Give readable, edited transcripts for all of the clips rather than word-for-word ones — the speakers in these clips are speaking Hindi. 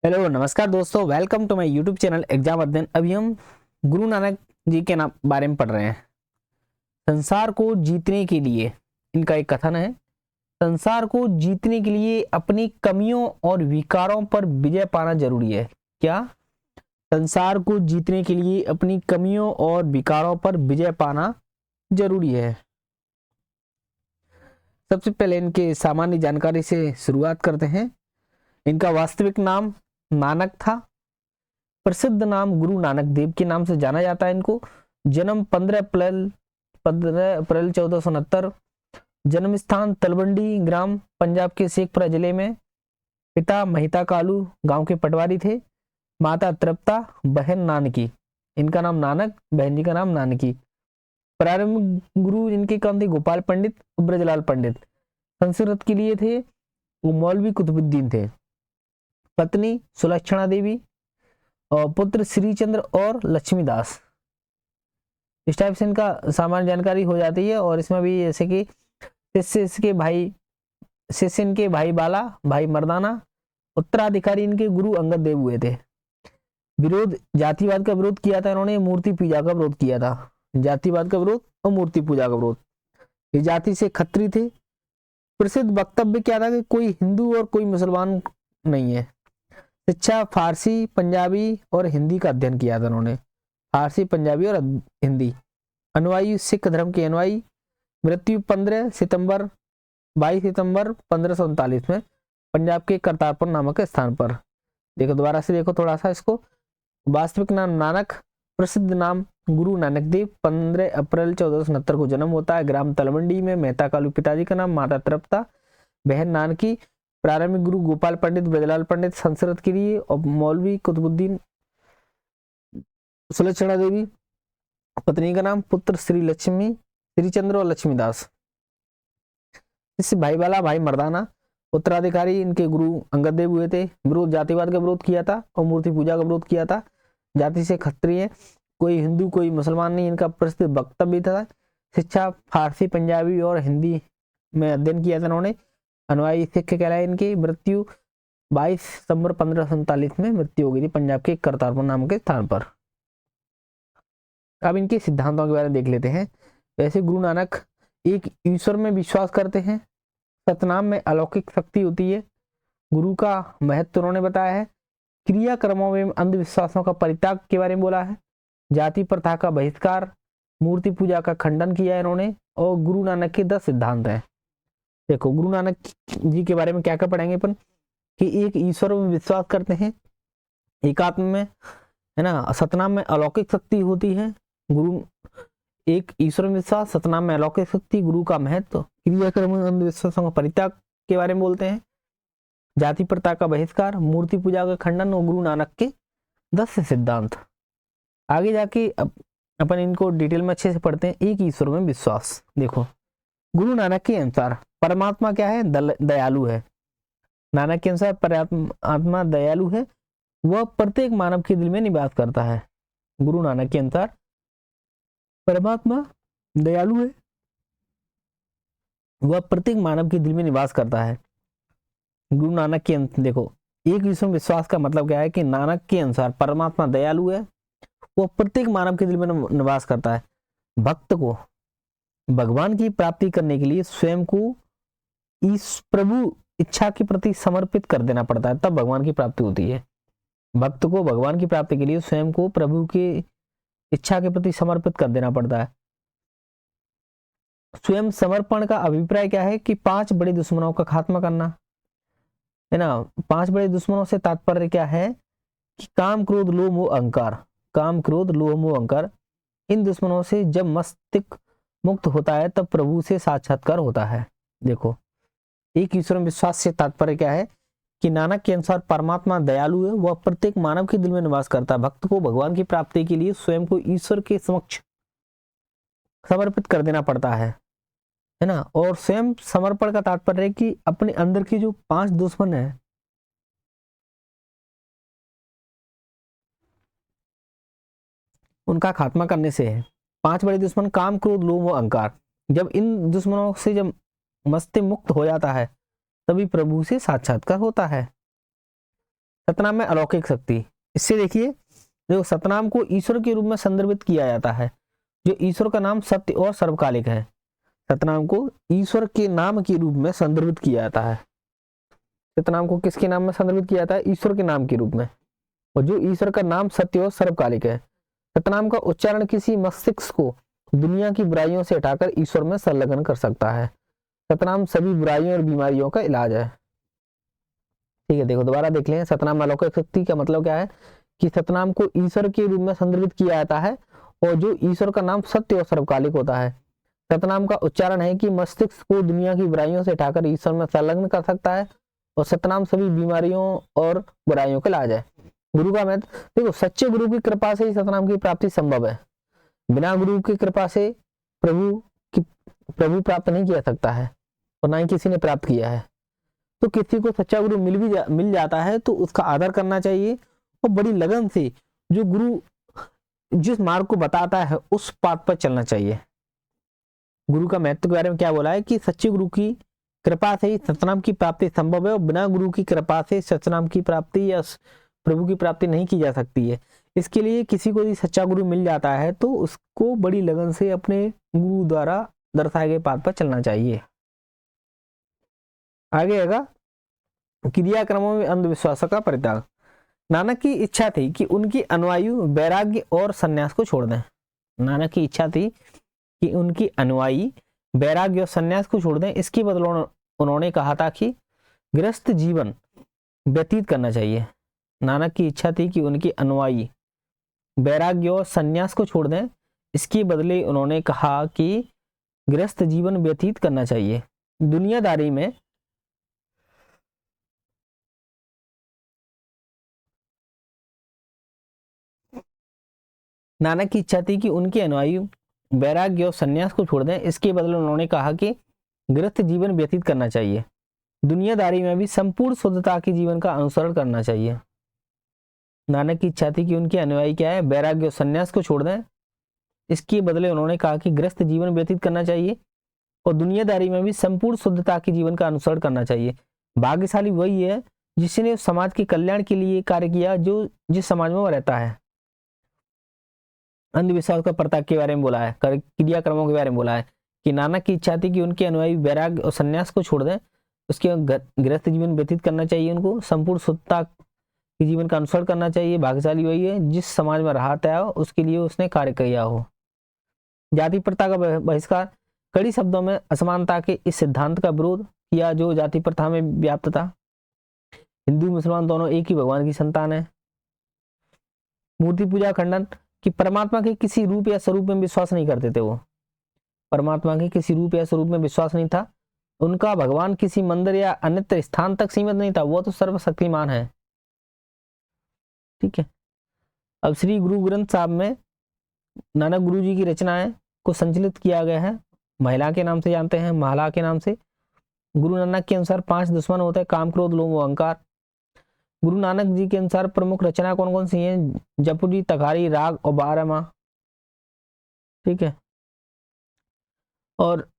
हेलो नमस्कार दोस्तों, welcome to my YouTube channel exam Adhyayan. अभी हम गुरु नानक जी के नाम बारे में पढ़ रहे हैं। संसार को जीतने के लिए इनका एक कथन है, संसार को जीतने के लिए अपनी कमियों और विकारों पर विजय पाना जरूरी है। क्या? संसार को जीतने के लिए अपनी कमियों और विकारों पर विजय पाना जरूरी है। सबसे पहले इनके सामान्य जानकारी से शुरुआत करते हैं। इनका वास्तविक नाम नानक था। प्रसिद्ध नाम गुरु नानक देव के नाम से जाना जाता है इनको। जन्म 15 अप्रैल 1469। जन्म स्थान तलवंडी ग्राम, पंजाब के शेखपुरा जिले में। पिता महिता कालू गांव के पटवारी थे। माता तृप्ता, बहन नानकी। इनका नाम नानक, बहन जी का नाम नानकी। प्रारंभिक गुरु इनके कौन थे? गोपाल पंडित, ब्रजलाल पंडित। संस्कृत के लिए थे वो मौलवी कुतुबुद्दीन थे। पत्नी सुलक्षणा देवी और पुत्र श्रीचंद्र और लक्ष्मीदास। इस टाइप से इनका सामान्य जानकारी हो जाती है। और इसमें भी जैसे कि शिष्य इनके भाई बाला, भाई मर्दाना। उत्तराधिकारी इनके गुरु अंगद देव हुए थे। विरोध, जातिवाद का विरोध किया था इन्होंने, मूर्ति पूजा का विरोध किया था। जातिवाद का विरोध और मूर्ति पूजा का विरोध। ये जाति से खत्री थे। प्रसिद्ध वक्तव्य क्या था कि कोई हिंदू और कोई मुसलमान नहीं है। शिक्षा फारसी, पंजाबी और हिंदी का अध्ययन किया था उन्होंने। फारसी, पंजाबी और हिंदी। अनुयायी सिख धर्म के अनुयायी। मृत्यु 22 सितंबर 1539 में पंजाब के करतारपुर नामक स्थान पर। देखो दोबारा से देखो थोड़ा सा इसको। वास्तविक नाम नानक, प्रसिद्ध नाम गुरु नानक देव। 15 अप्रैल 1469 को जन्म होता है ग्राम तलवंडी में। मेहता कालू पिताजी का नाम, माता तृप्ता, बहन नानकी। प्रारंभिक गुरु गोपाल पंडित, ब्रजलाल पंडित संस्कृत के लिए, और मौलवी कुतुबुद्दीन, सुलक्षणा देवी पत्नी का नाम, पुत्र श्रीचंद्र और लक्ष्मीदास। इससे भाई बाला, भाई मर्दाना। उत्तराधिकारी इनके गुरु अंगद देव हुए थे। विरोध, जातिवाद का विरोध किया था और मूर्ति पूजा का विरोध किया था। जाति से क्षत्रिय, कोई हिंदू कोई मुसलमान नहीं, इनका प्रसिद्ध वक्तव्य था। शिक्षा फारसी, पंजाबी और हिंदी में अध्ययन किया था इन्होंने। अनुयायी सिख कहलाए इनकी। मृत्यु 22 सितंबर 1547 में मृत्यु हो गई थी पंजाब के करतारपुर नाम के स्थान पर। अब इनके सिद्धांतों के बारे में देख लेते हैं। वैसे गुरु नानक एक ईश्वर में विश्वास करते हैं। सतनाम में अलौकिक शक्ति होती है। गुरु का महत्व उन्होंने बताया है। क्रियाक्रमों एवं अंधविश्वासों का परित्याग के बारे में बोला है। जाति प्रथा का बहिष्कार, मूर्ति पूजा का खंडन किया है इन्होंने। और गुरु नानक के 10 सिद्धांत हैं। देखो गुरु नानक जी के बारे में क्या क्या पढ़ेंगे अपन, कि एक ईश्वर में विश्वास करते हैं, एकात्म में, है ना। सतनाम में अलौकिक शक्ति होती है। गुरु, एक ईश्वर में विश्वास, सतनाम में अलौकिक शक्ति, गुरु का महत्व, क्रियाक्रम अंधविश्वासों का परित्याग के बारे में बोलते हैं। जाति प्रथा का बहिष्कार, मूर्ति पूजा का खंडन और गुरु नानक के 10 सिद्धांत। आगे जाके अपन इनको डिटेल में अच्छे से पढ़ते हैं। एक ईश्वर में विश्वास। देखो गुरु नानक के अनुसार परमात्मा क्या है? दयालु है। नानक के अनुसार परमात्मा दयालु है, वह प्रत्येक मानव के दिल में निवास करता है। गुरु नानक के अनुसार परमात्मा दयालु है, वह प्रत्येक मानव के दिल में निवास करता है। गुरु नानक के देखो, एक ईश्वर में विश्वास का मतलब क्या है कि नानक के अनुसार परमात्मा दयालु है, वह प्रत्येक मानव के दिल में निवास करता है। भक्त को भगवान की प्राप्ति करने के लिए स्वयं को इस प्रभु इच्छा के प्रति समर्पित कर देना पड़ता है, तब भगवान की प्राप्ति होती है। भक्त को भगवान की प्राप्ति के लिए स्वयं को प्रभु की इच्छा के प्रति समर्पित कर देना पड़ता है। स्वयं समर्पण का अभिप्राय क्या है? कि 5 बड़े दुश्मनों का खात्मा करना, है ना। 5 बड़े दुश्मनों से तात्पर्य क्या है? कि काम, क्रोध, लोभ, मोह, अहंकार। काम, क्रोध, लोभ, मोह, अहंकार, इन दुश्मनों से जब मस्तिष्क मुक्त होता है तब प्रभु से साक्षात्कार होता है। देखो एक ईश्वर में विश्वास से तात्पर्य क्या है? कि नानक के अनुसार परमात्मा दयालु है, वह प्रत्येक मानव के दिल में निवास करता है। भक्त को भगवान की प्राप्ति के लिए स्वयं को ईश्वर के समक्ष समर्पित कर देना पड़ता है ना। और स्वयं समर्पण का तात्पर्य है कि अपने अंदर के जो 5 दुश्मन है, उनका खात्मा करने से है। 5 बड़े दुश्मन काम, क्रोध, लोभ और अहंकार, जब इन दुश्मनों से जब मस्तिष्क मुक्त हो जाता है तभी प्रभु से साक्षात्कार होता है। सतनाम में अलौकिक शक्ति। इससे देखिए जो सतनाम को ईश्वर के रूप में संदर्भित किया जाता है, जो ईश्वर का नाम सत्य और सर्वकालिक है। सतनाम को ईश्वर के नाम के रूप में संदर्भित किया जाता है। सतनाम को किसके नाम में संदर्भित किया जाता है? ईश्वर के नाम के रूप में, और जो ईश्वर का नाम सत्य और सर्वकालिक है। सतनाम का उच्चारण किसी मस्तिष्क को दुनिया की बुराइयों से हटाकर ईश्वर में संलग्न कर सकता है। सतनाम सभी बुराइयों और बीमारियों का इलाज है। ठीक है, देखो दोबारा देख लें। सतनाम अलौकिक शक्ति का मतलब क्या है कि सतनाम को ईश्वर के रूप में संदर्भित किया जाता है, और जो ईश्वर का नाम सत्य और सर्वकालिक होता है। सतनाम का उच्चारण है कि मस्तिष्क को दुनिया की बुराइयों से हटाकर ईश्वर में संलग्न कर सकता है, और सतनाम सभी बीमारियों और बुराइयों का इलाज है। गुरु का महत्व देखो, सच्चे गुरु की कृपा से ही सतनाम की प्राप्ति संभव है। बिना गुरु की कृपा से प्रभु प्राप्त नहीं किया सकता है, और ना ही किसी ने प्राप्त किया है। तो किसी को सच्चा गुरु मिल जाता है तो उसका आदर करना चाहिए, और बड़ी लगन से जो गुरु जिस मार्ग को बताता है उस पाथ पर चलना चाहिए। गुरु का महत्व के बारे में क्या बोला है कि सच्चे गुरु की कृपा से ही सतनाम की प्राप्ति संभव है, और बिना गुरु की कृपा से सतनाम की प्राप्ति या प्रभु की प्राप्ति नहीं की जा सकती है। इसके लिए किसी को भी सच्चा गुरु मिल जाता है तो उसको बड़ी लगन से अपने गुरु द्वारा दर्शाए गए पाथ पर चलना चाहिए। आगे आएगा क्रियाक्रमों में अंधविश्वासों का परित्याग। नानक की इच्छा थी कि उनकी अनुयायी वैराग्य और संन्यास को छोड़ दें। नानक की इच्छा थी कि उनकी अनुयायी वैराग्य और संन्यास को छोड़ दें। इसके बदले उन्होंने कहा था कि गृहस्थ जीवन व्यतीत करना चाहिए। नानक की इच्छा थी कि उनकी अनुयायी वैराग्य और संन्यास को छोड़ दें। इसके बदले उन्होंने कहा कि गृहस्थ जीवन व्यतीत करना चाहिए। दुनियादारी में नानक की इच्छा थी कि उनके अनुयायी वैराग्य और संन्यास को छोड़ दें। इसके बदले उन्होंने कहा कि गृहस्थ जीवन व्यतीत करना चाहिए। दुनियादारी में भी संपूर्ण शुद्धता के जीवन का अनुसरण करना चाहिए। नानक की इच्छा थी कि उनके अनुयायी क्या है, वैराग्य और संन्यास को छोड़ दें। इसके बदले उन्होंने कहा कि गृहस्थ जीवन व्यतीत करना चाहिए, और दुनियादारी में भी संपूर्ण शुद्धता के जीवन का अनुसरण करना चाहिए। भाग्यशाली वही है जिसने समाज के कल्याण के लिए कार्य किया, जो जिस समाज में वह रहता है। अंधविश्वास का परित्याग के बारे में बोला है, क्रियाक्रमों के बारे में बोला है कि नानक की इच्छा थी कि उनके अनुयायी वैराग्य और संन्यास को छोड़ दें। उसके गृहस्थ जीवन व्यतीत करना चाहिए, उनको संपूर्ण शुद्धता के जीवन का अनुसरण करना चाहिए। भाग्यशाली वही है जिस समाज में रहता है उसके लिए उसने कार्य किया हो। जाति प्रथा का बहिष्कार। कड़ी शब्दों में असमानता के इस सिद्धांत का विरोध किया जो जाति प्रथा में व्याप्त था। हिंदू मुसलमान दोनों एक ही भगवान की संतान है। मूर्ति पूजा खंडन कि परमात्मा के किसी रूप या स्वरूप में विश्वास नहीं करते थे। वो परमात्मा के किसी रूप या स्वरूप में विश्वास नहीं था। उनका भगवान किसी मंदिर या अन्यत्र स्थान तक सीमित नहीं था, वो तो सर्वशक्तिमान है। ठीक है। अब श्री गुरु ग्रंथ साहब में नानक गुरु जी की रचनाएं को संकलित किया गया है। महिला के नाम से जानते हैं, माला के नाम से। गुरु नानक के अनुसार 5 दुश्मन होते हैं, काम, क्रोध, लोभ, अहंकार। गुरु नानक जी के अनुसार प्रमुख रचना कौन कौन सी हैं? जपुजी, तखारी, राग और 12 माह। ठीक है। और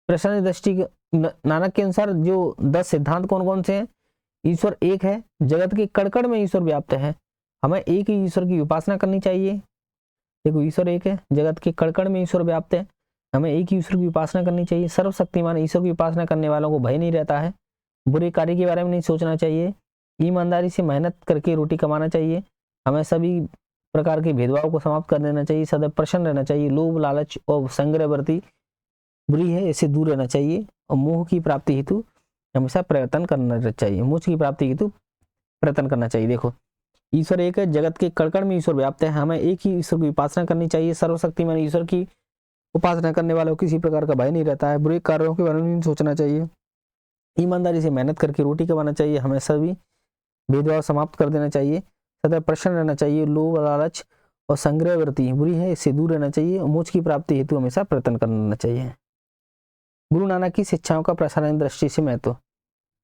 प्रश्न दृष्टि नानक के अनुसार जो 10 सिद्धांत कौन कौन से हैं? ईश्वर एक है, जगत के कण-कण में ईश्वर व्याप्त है, हमें एक ही ईश्वर की उपासना करनी चाहिए। देखो ईश्वर एक है, जगत के कण-कण में ईश्वर व्याप्त है, हमें एक ही ईश्वर की उपासना करनी चाहिए। सर्वशक्तिमान ईश्वर की उपासना करने वालों को भय नहीं रहता है। बुरे कार्य के बारे में नहीं सोचना चाहिए। ईमानदारी से मेहनत करके रोटी कमाना चाहिए। हमें सभी प्रकार के भेदभाव को समाप्त कर देना चाहिए। सदैव प्रसन्न रहना चाहिए। लोभ, लालच और संग्रहवर्ती बुरी है, इससे दूर रहना चाहिए। और मोह की प्राप्ति हेतु हमेशा प्रयत्न करना चाहिए। मोक्ष की प्राप्ति हेतु प्रयत्न करना चाहिए। देखो ईश्वर एक है, जगत के कण-कण में ईश्वर व्याप्त है, हमें एक ही ईश्वर की उपासना करनी चाहिए। सर्वशक्तिमान ईश्वर की उपासना करने वालों को किसी प्रकार का भय नहीं रहता है। बुरे कार्यों के बारे में नहीं सोचना चाहिए। ईमानदारी से मेहनत करके रोटी कमाना चाहिए। हमें सभी भेदभाव समाप्त कर देना चाहिए। सदैव प्रसन्न रहना चाहिए। लोभ, लालच और संग्रहवर्ती बुरी है, इससे दूर रहना चाहिए। मोक्ष की प्राप्ति हेतु हमेशा प्रयत्न करना चाहिए। गुरु नानक की शिक्षाओं का प्रसारण दृष्टि से महत्व।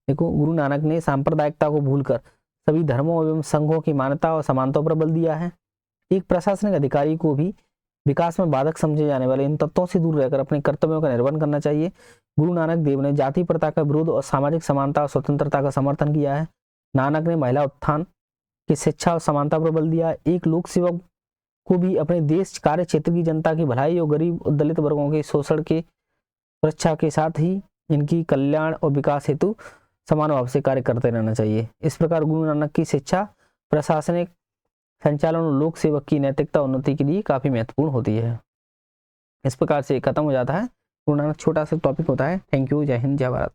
देखो गुरु नानक ने सांप्रदायिकता को भूलकर सभी धर्मों एवं संघों की मान्यता और समानता पर बल दिया है। एक प्रशासनिक अधिकारी को भी विकास में बाधक समझे जाने वाले इन तत्वों से दूर रहकर अपने कर्तव्यों का निर्वहन करना चाहिए। गुरु नानक देव ने जाति प्रथा का विरोध और सामाजिक समानता और स्वतंत्रता का समर्थन किया है। नानक ने महिला उत्थान की शिक्षा और समानता पर बल दिया। एक लोक सेवक को भी अपने देश कार्य क्षेत्र की जनता की भलाई और गरीब और दलित वर्गों के शोषण के सुरक्षा के साथ ही इनकी कल्याण और विकास हेतु समान भाव से कार्य करते रहना चाहिए। इस प्रकार गुरु नानक की शिक्षा प्रशासनिक संचालन और लोक सेवक की नैतिकता उन्नति के लिए काफी महत्वपूर्ण होती है। इस प्रकार से खत्म हो जाता है गुरु नानक। छोटा सा टॉपिक होता है। Thank you. जय हिंद, जय भारत।